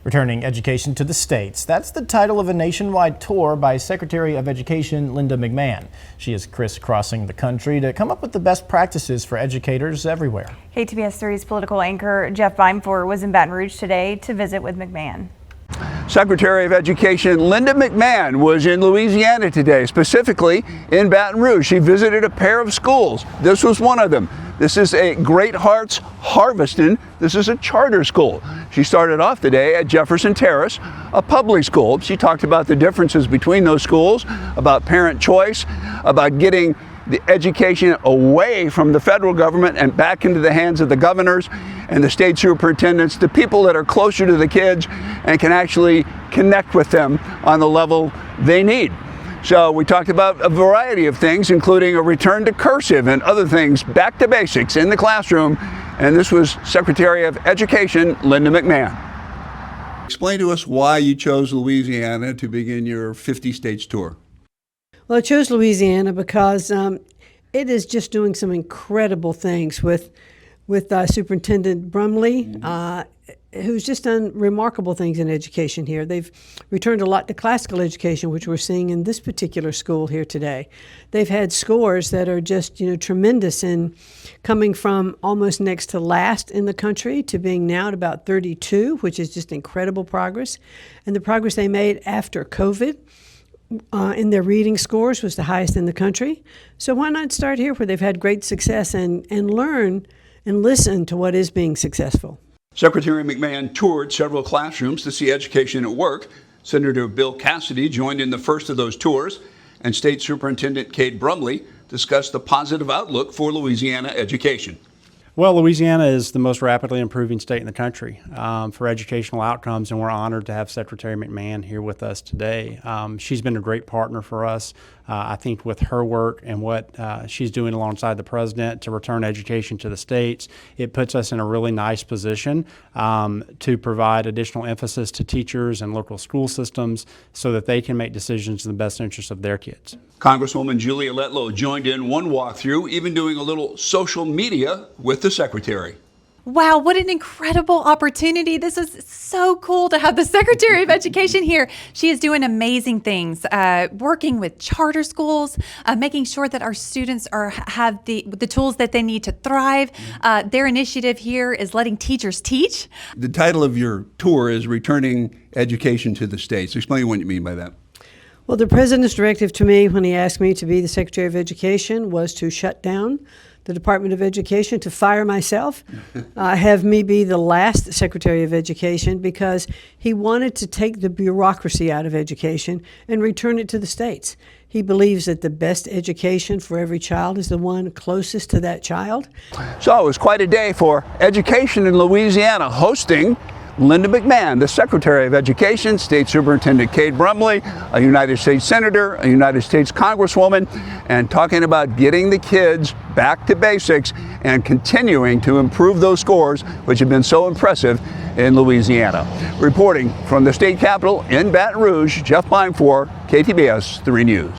Returning Education to the States. That's the title of a nationwide tour by Secretary of Education Linda Mcmahon. She is crisscrossing the country to come up with the best practices for educators everywhere. KTBS 3's political anchor Jeff Beinfor was in Baton Rouge today to visit with Mcmahon. Secretary of Education Linda Mcmahon was in Louisiana today, specifically in Baton Rouge. She visited a pair of schools. This was one of them. This is a Great Hearts Harveston. This is a charter school. She started off the day at Jefferson Terrace, a public school. She talked about the differences between those schools, about parent choice, about getting the education away from the federal government and back into the hands of the governors and the state superintendents, the people that are closer to the kids and can actually connect with them on the level they need. So we talked about a variety of things, including a return to cursive and other things, back to basics in the classroom. And this was Secretary of Education Linda Mcmahon. Explain to us why you chose Louisiana to begin your 50 states tour. Well, I chose Louisiana because it is just doing some incredible things with Superintendent Brumley, who's just done remarkable things in education here. They've returned a lot to classical education, which we're seeing in this particular school here today. They've had scores that are just, tremendous, in coming from almost next to last in the country to being now at about 32, which is just incredible progress. And the progress they made after COVID in their reading scores was the highest in the country. So why not start here where they've had great success and learn and listen to what is being successful. Secretary McMahon toured several classrooms to see education at work. Senator Bill Cassidy joined in the first of those tours, and State Superintendent Kate Brumley discussed the positive outlook for Louisiana education. Well, Louisiana is the most rapidly improving state in the country for educational outcomes, and we're honored to have Secretary McMahon here with us today. She's been a great partner for us. I think with her work and what she's doing alongside the president to return education to the states, it puts us in a really nice position to provide additional emphasis to teachers and local school systems so that they can make decisions in the best interest of their kids. Congresswoman Julia Letlow joined in one walkthrough, even doing a little social media with the secretary. Wow, what an incredible opportunity. This is so cool to have the Secretary of Education here. She is doing amazing things, working with charter schools, making sure that our students have the tools that they need to thrive. Their initiative here is letting teachers teach. The title of your tour is Returning Education to the States. Explain what you mean by that. Well, the president's directive to me when he asked me to be the Secretary of Education was to shut down the Department of Education, to fire myself, have me be the last Secretary of Education, because he wanted to take the bureaucracy out of education and return it to the states. He believes that the best education for every child is the one closest to that child. So it was quite a day for education in Louisiana, hosting Linda Mcmahon, the Secretary of Education, State Superintendent Kate Brumley, a United States Senator, a United States Congresswoman, and talking about getting the kids back to basics and continuing to improve those scores, which have been so impressive in Louisiana. Reporting from the state capitol in Baton Rouge, Jeff Beinfor, KTBS 3 News.